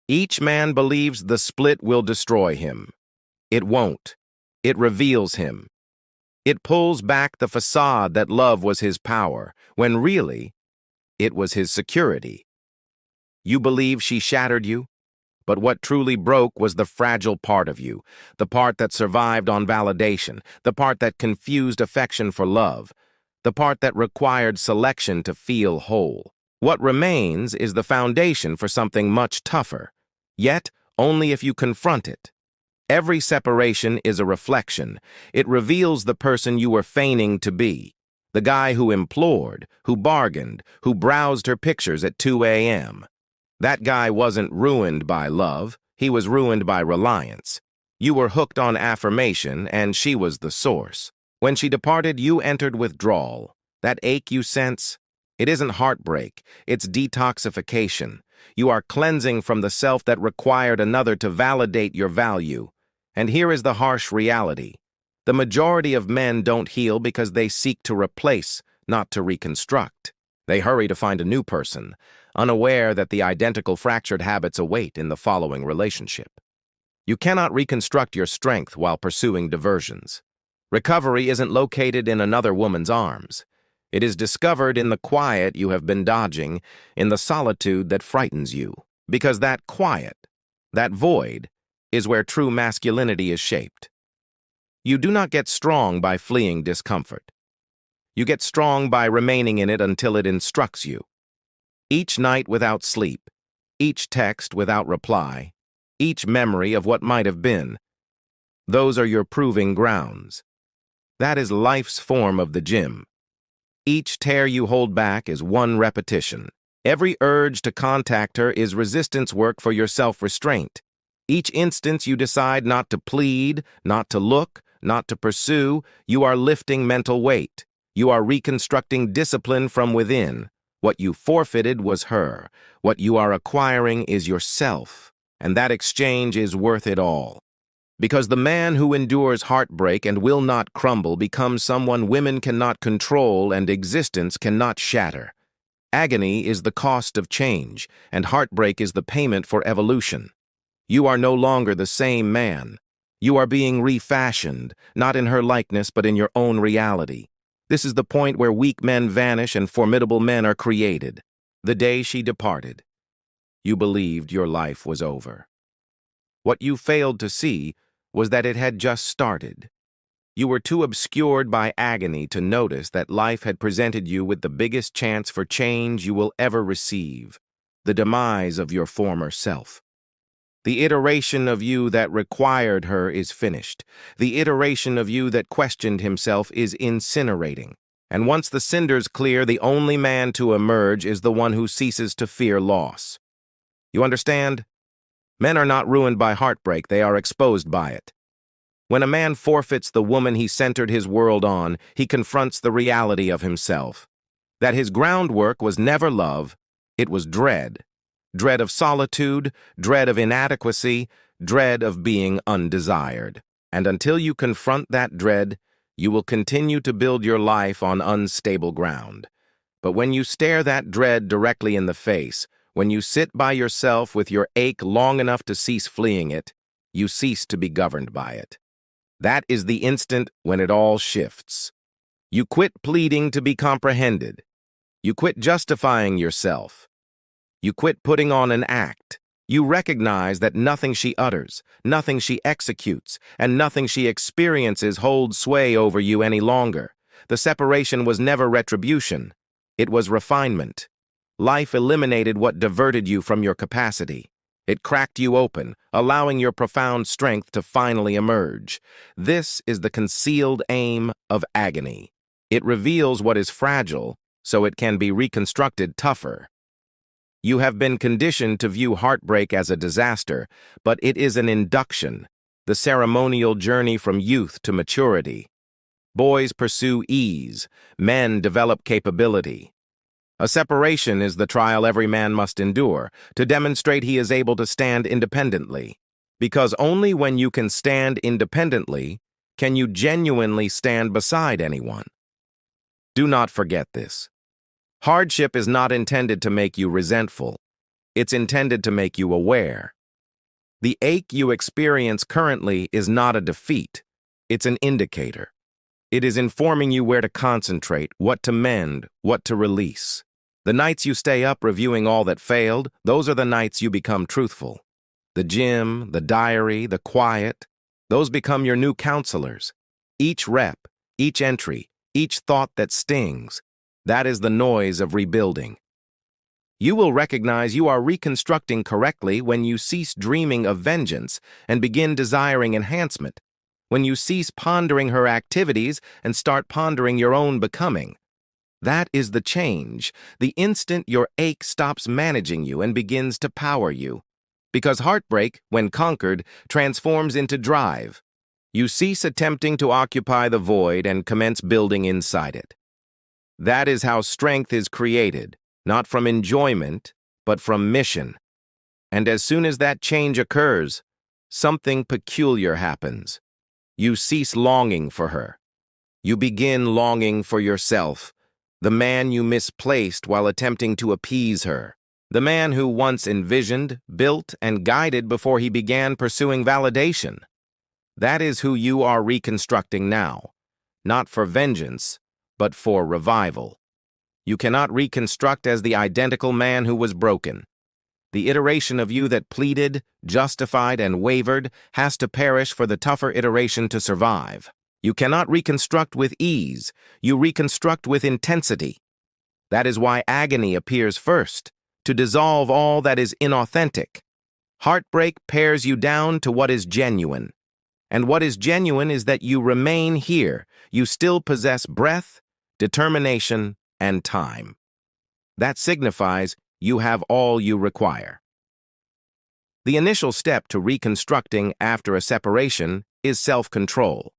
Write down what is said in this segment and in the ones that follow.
Each man believes the split will destroy him. It won't. It reveals him. It pulls back the facade that love was his power, when really, it was his security. You believe she shattered you? But what truly broke was the fragile part of you, the part that survived on validation, the part that confused affection for love, the part that required selection to feel whole. What remains is the foundation for something much tougher, yet only if you confront it. Every separation is a reflection. It reveals the person you were feigning to be, the guy who implored, who bargained, who browsed her pictures at 2 a.m. That guy wasn't ruined by love, he was ruined by reliance. You were hooked on affirmation, and she was the source. When she departed, you entered withdrawal. That ache you sense, it isn't heartbreak, it's detoxification. You are cleansing from the self that required another to validate your value. And here is the harsh reality. The majority of men don't heal because they seek to replace, not to reconstruct. They hurry to find a new person, unaware that the identical fractured habits await in the following relationship. You cannot reconstruct your strength while pursuing diversions. Recovery isn't located in another woman's arms. It is discovered in the quiet you have been dodging, in the solitude that frightens you. Because that quiet, that void, is where true masculinity is shaped. You do not get strong by fleeing discomfort. You get strong by remaining in it until it instructs you. Each night without sleep, each text without reply, each memory of what might have been, those are your proving grounds. That is life's form of the gym. Each tear you hold back is one repetition. Every urge to contact her is resistance work for your self-restraint. Each instance you decide not to plead, not to look, not to pursue, you are lifting mental weight. You are reconstructing discipline from within. What you forfeited was her. What you are acquiring is yourself. And that exchange is worth it all. Because the man who endures heartbreak and will not crumble becomes someone women cannot control and existence cannot shatter. Agony is the cost of change, and heartbreak is the payment for evolution. You are no longer the same man. You are being refashioned, not in her likeness but in your own reality. This is the point where weak men vanish and formidable men are created. The day she departed, you believed your life was over. What you failed to see was that it had just started. You were too obscured by agony to notice that life had presented you with the biggest chance for change you will ever receive, the demise of your former self. The iteration of you that required her is finished. The iteration of you that questioned himself is incinerating. And once the cinders clear, the only man to emerge is the one who ceases to fear loss. You understand? Men are not ruined by heartbreak, they are exposed by it. When a man forfeits the woman he centered his world on, he confronts the reality of himself. That his groundwork was never love, it was dread. Dread of solitude, dread of inadequacy, dread of being undesired. And until you confront that dread, you will continue to build your life on unstable ground. But when you stare that dread directly in the face, when you sit by yourself with your ache long enough to cease fleeing it, you cease to be governed by it. That is the instant when it all shifts. You quit pleading to be comprehended. You quit justifying yourself. You quit putting on an act. You recognize that nothing she utters, nothing she executes, and nothing she experiences holds sway over you any longer. The separation was never retribution. It was refinement. Life eliminated what diverted you from your capacity. It cracked you open, allowing your profound strength to finally emerge. This is the concealed aim of agony. It reveals what is fragile, so it can be reconstructed tougher. You have been conditioned to view heartbreak as a disaster, but it is an induction, the ceremonial journey from youth to maturity. Boys pursue ease, men develop capability. A separation is the trial every man must endure to demonstrate he is able to stand independently. Because only when you can stand independently can you genuinely stand beside anyone. Do not forget this. Hardship is not intended to make you resentful. It's intended to make you aware. The ache you experience currently is not a defeat. It's an indicator. It is informing you where to concentrate, what to mend, what to release. The nights you stay up reviewing all that failed, those are the nights you become truthful. The gym, the diary, the quiet, those become your new counselors. Each rep, each entry, each thought that stings, that is the noise of rebuilding. You will recognize you are reconstructing correctly when you cease dreaming of vengeance and begin desiring enhancement, when you cease pondering her activities and start pondering your own becoming. That is the change, the instant your ache stops managing you and begins to power you. Because heartbreak, when conquered, transforms into drive. You cease attempting to occupy the void and commence building inside it. That is how strength is created, not from enjoyment, but from mission. And as soon as that change occurs, something peculiar happens. You cease longing for her. You begin longing for yourself, the man you misplaced while attempting to appease her, the man who once envisioned, built, and guided before he began pursuing validation. That is who you are reconstructing now, not for vengeance, but for revival. You cannot reconstruct as the identical man who was broken. The iteration of you that pleaded, justified, and wavered has to perish for the tougher iteration to survive. You cannot reconstruct with ease. You reconstruct with intensity. That is why agony appears first, to dissolve all that is inauthentic. Heartbreak pares you down to what is genuine. And what is genuine is that you remain here. You still possess breath, determination, and time. That signifies you have all you require. The initial step to reconstructing after a separation is self-control.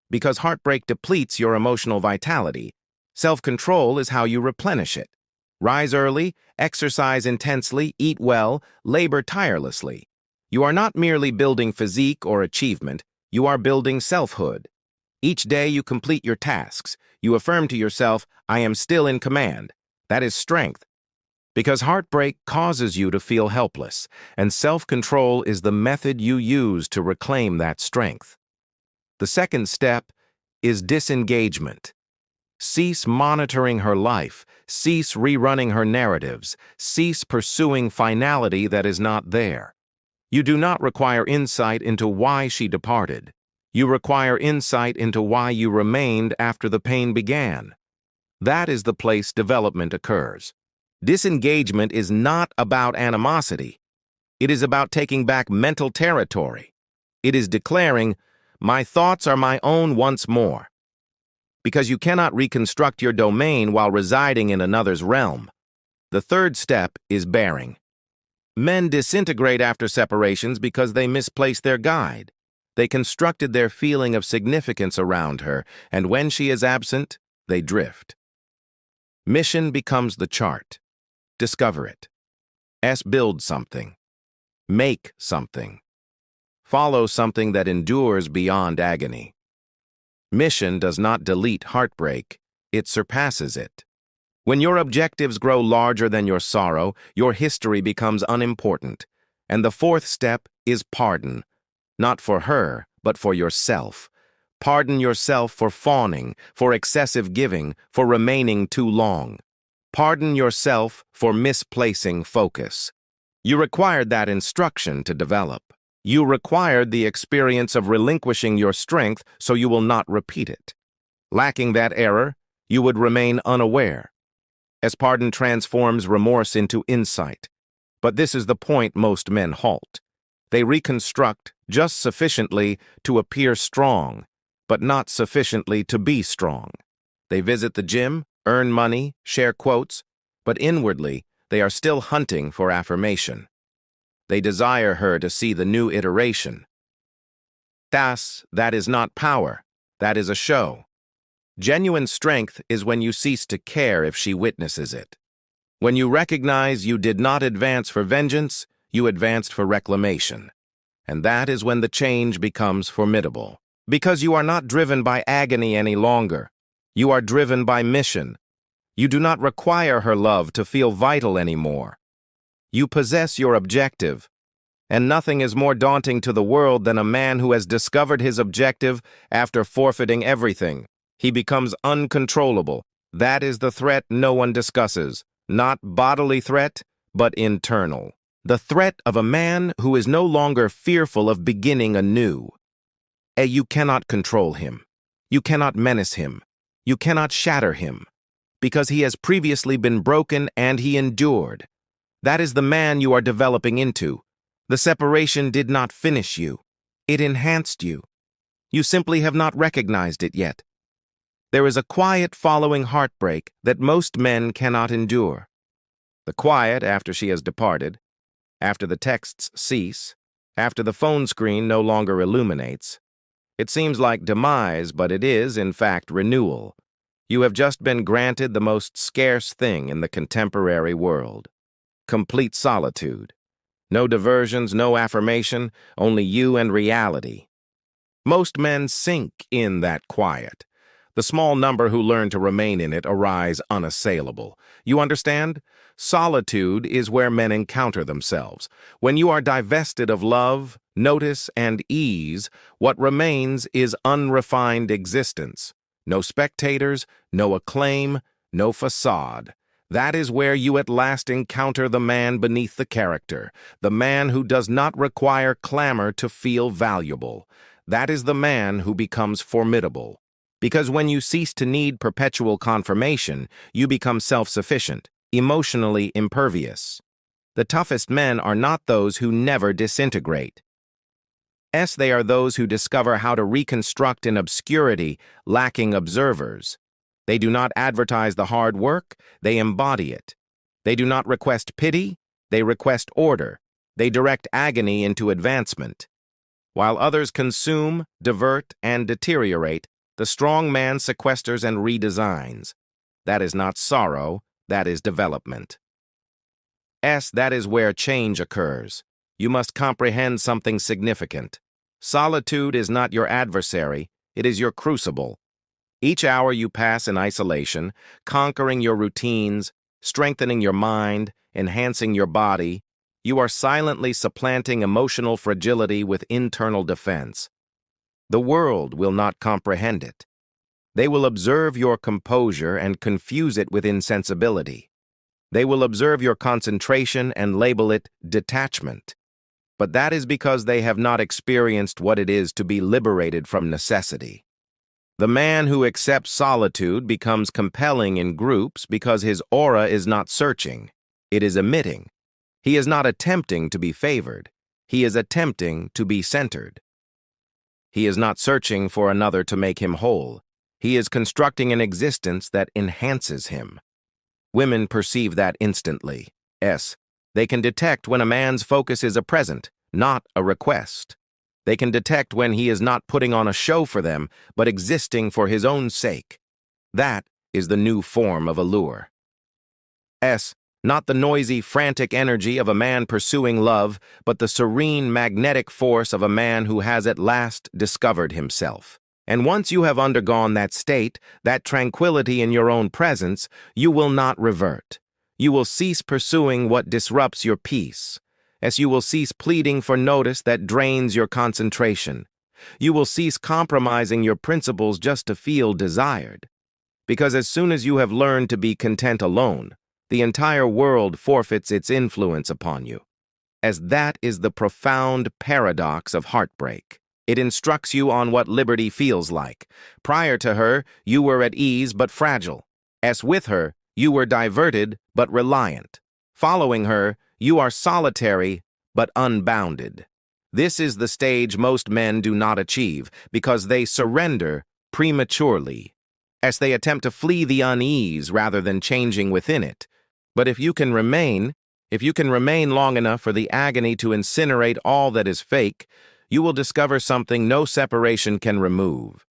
Because heartbreak depletes your emotional vitality, self-control is how you replenish it. Rise early, exercise intensely, eat well, labor tirelessly. You are not merely building physique or achievement, you are building selfhood. Each day you complete your tasks. You affirm to yourself, I am still in command. That is strength. Because heartbreak causes you to feel helpless, and self-control is the method you use to reclaim that strength. The second step is disengagement. Cease monitoring her life, cease rerunning her narratives, cease pursuing finality that is not there. You do not require insight into why she departed. You require insight into why you remained after the pain began. That is the place development occurs. Disengagement is not about animosity. It is about taking back mental territory. It is declaring, my thoughts are my own once more. Because you cannot reconstruct your domain while residing in another's realm. The third step is bearing. Men disintegrate after separations because they misplace their guide. They constructed their feeling of significance around her, and when she is absent, they drift. Mission becomes the chart. Discover it. Build something. Make something. Follow something that endures beyond agony. Mission does not delete heartbreak, it surpasses it. When your objectives grow larger than your sorrow, your history becomes unimportant. And the fourth step is pardon, not for her, but for yourself. Pardon yourself for fawning, for excessive giving, for remaining too long. Pardon yourself for misplacing focus. You required that instruction to develop. You required the experience of relinquishing your strength so you will not repeat it. Lacking that error, you would remain unaware. As pardon transforms remorse into insight. But this is the point most men halt. They reconstruct just sufficiently to appear strong, but not sufficiently to be strong. They visit the gym, earn money, share quotes, but inwardly, they are still hunting for affirmation. They desire her to see the new iteration. That is not power. That is a show. Genuine strength is when you cease to care if she witnesses it. When you recognize you did not advance for vengeance, you advanced for reclamation. And that is when the change becomes formidable. Because you are not driven by agony any longer. You are driven by mission. You do not require her love to feel vital anymore. You possess your objective. And nothing is more daunting to the world than a man who has discovered his objective after forfeiting everything. He becomes uncontrollable. That is the threat no one discusses. Not bodily threat, but internal. The threat of a man who is no longer fearful of beginning anew. You cannot control him. You cannot menace him. You cannot shatter him. Because he has previously been broken and he endured. That is the man you are developing into. The separation did not finish you. It enhanced you. You simply have not recognized it yet. There is a quiet following heartbreak that most men cannot endure. The quiet after she has departed, after the texts cease, after the phone screen no longer illuminates. It seems like demise, but it is, in fact, renewal. You have just been granted the most scarce thing in the contemporary world. Complete solitude. No diversions, no affirmation, only you and reality. Most men sink in that quiet. The small number who learn to remain in it arise unassailable. You understand? Solitude is where men encounter themselves. When you are divested of love, notice, and ease, what remains is unrefined existence. No spectators, no acclaim, no facade. That is where you at last encounter the man beneath the character, the man who does not require clamor to feel valuable. That is the man who becomes formidable. Because when you cease to need perpetual confirmation, you become self-sufficient, emotionally impervious. The toughest men are not those who never disintegrate. They are those who discover how to reconstruct in obscurity, lacking observers. They do not advertise the hard work, they embody it. They do not request pity, they request order. They direct agony into advancement. While others consume, divert, and deteriorate, the strong man sequesters and redesigns. That is not sorrow, that is development. That is where change occurs. You must comprehend something significant. Solitude is not your adversary, it is your crucible. Each hour you pass in isolation, conquering your routines, strengthening your mind, enhancing your body, you are silently supplanting emotional fragility with internal defense. The world will not comprehend it. They will observe your composure and confuse it with insensibility. They will observe your concentration and label it detachment. But that is because they have not experienced what it is to be liberated from necessity. The man who accepts solitude becomes compelling in groups because his aura is not searching, it is emitting. He is not attempting to be favored, he is attempting to be centered. He is not searching for another to make him whole, he is constructing an existence that enhances him. Women perceive that instantly. They can detect when a man's focus is a present, not a request. They can detect when he is not putting on a show for them, but existing for his own sake. That is the new form of allure. Not the noisy, frantic energy of a man pursuing love, but the serene, magnetic force of a man who has at last discovered himself. And once you have undergone that state, that tranquility in your own presence, you will not revert. You will cease pursuing what disrupts your peace. You will cease pleading for notice that drains your concentration. You will cease compromising your principles just to feel desired. Because as soon as you have learned to be content alone, the entire world forfeits its influence upon you. That is the profound paradox of heartbreak. It instructs you on what liberty feels like. Prior to her, you were at ease but fragile. With her, you were diverted but reliant. Following her, you are solitary but unbounded. This is the stage most men do not achieve because they surrender prematurely, they attempt to flee the unease rather than changing within it. But if you can remain long enough for the agony to incinerate all that is fake, you will discover something no separation can remove: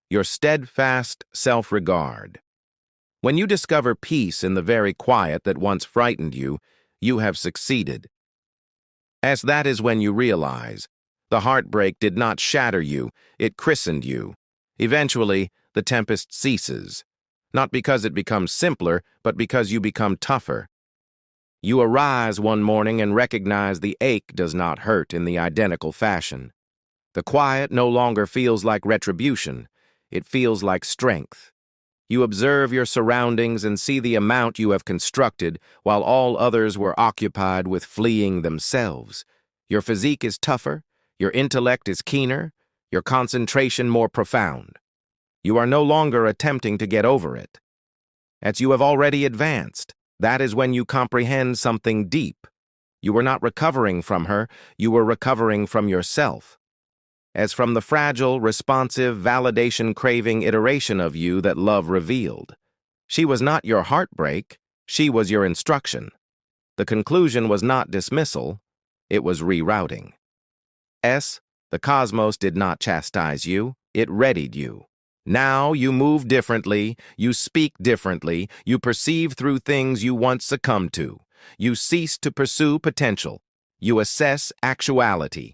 your steadfast self-regard. When you discover peace in the very quiet that once frightened you, you have succeeded. That is when you realize the heartbreak did not shatter you, it christened you. Eventually, the tempest ceases, not because it becomes simpler, but because you become tougher. You arise one morning and recognize the ache does not hurt in the identical fashion. The quiet no longer feels like retribution. It feels like strength. You observe your surroundings and see the amount you have constructed while all others were occupied with fleeing themselves. Your physique is tougher, your intellect is keener, your concentration more profound. You are no longer attempting to get over it. As you have already advanced, that is when you comprehend something deep. You were not recovering from her, you were recovering from yourself. As from the fragile, responsive, validation-craving iteration of you that love revealed. She was not your heartbreak, she was your instruction. The conclusion was not dismissal, it was rerouting. The cosmos did not chastise you, it readied you. Now you move differently, you speak differently, you perceive through things you once succumbed to. You cease to pursue potential, you assess actuality.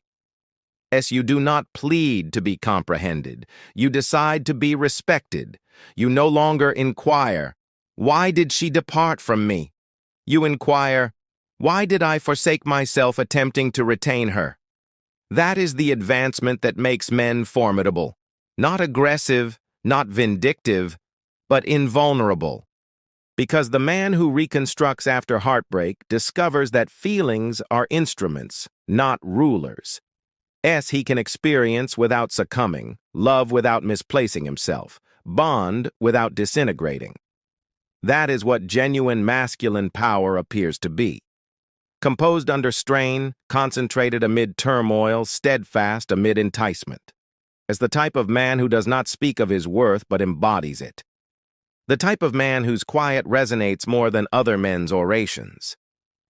You do not plead to be comprehended. You decide to be respected. You no longer inquire, "Why did she depart from me?" You inquire, "Why did I forsake myself attempting to retain her?" That is the advancement that makes men formidable. Not aggressive, not vindictive, but invulnerable. Because the man who reconstructs after heartbreak discovers that feelings are instruments, not rulers. He can experience without succumbing, love without misplacing himself, bond without disintegrating. That is what genuine masculine power appears to be. Composed under strain, concentrated amid turmoil, steadfast amid enticement. As the type of man who does not speak of his worth but embodies it. The type of man whose quiet resonates more than other men's orations.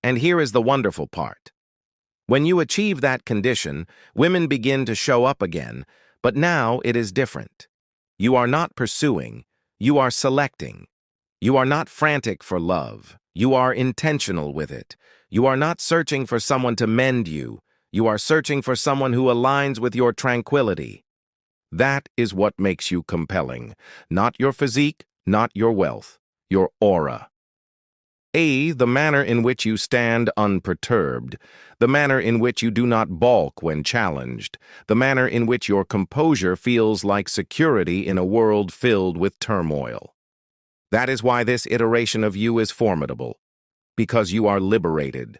And here is the wonderful part. When you achieve that condition, women begin to show up again, but now it is different. You are not pursuing, you are selecting. You are not frantic for love, you are intentional with it. You are not searching for someone to mend you, you are searching for someone who aligns with your tranquility. That is what makes you compelling, not your physique, not your wealth, your aura. The manner in which you stand unperturbed, the manner in which you do not balk when challenged, the manner in which your composure feels like security in a world filled with turmoil. That is why this iteration of you is formidable, because you are liberated.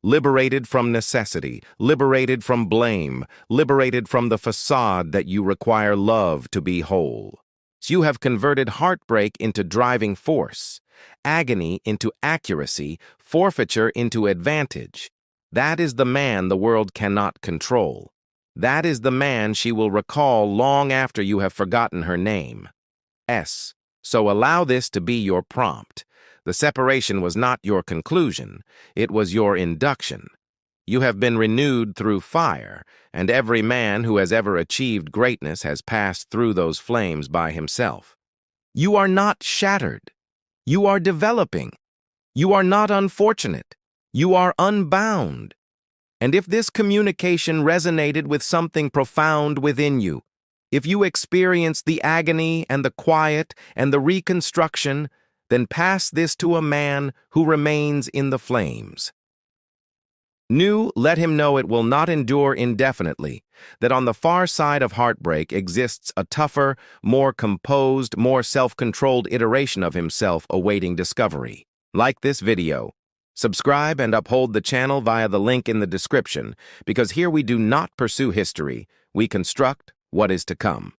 Liberated from necessity, liberated from blame, liberated from the facade that you require love to be whole. You have converted heartbreak into driving force, agony into accuracy, forfeiture into advantage. That is the man the world cannot control. That is the man she will recall long after you have forgotten her name. So allow this to be your prompt. The separation was not your conclusion, it was your induction. You have been renewed through fire, and every man who has ever achieved greatness has passed through those flames by himself. You are not shattered. You are developing. You are not unfortunate. You are unbound. And if this communication resonated with something profound within you, if you experienced the agony and the quiet and the reconstruction, then pass this to a man who remains in the flames. Let him know it will not endure indefinitely, that on the far side of heartbreak exists a tougher, more composed, more self-controlled iteration of himself awaiting discovery. Like this video. Subscribe and uphold the channel via the link in the description, because here we do not pursue history, we construct what is to come.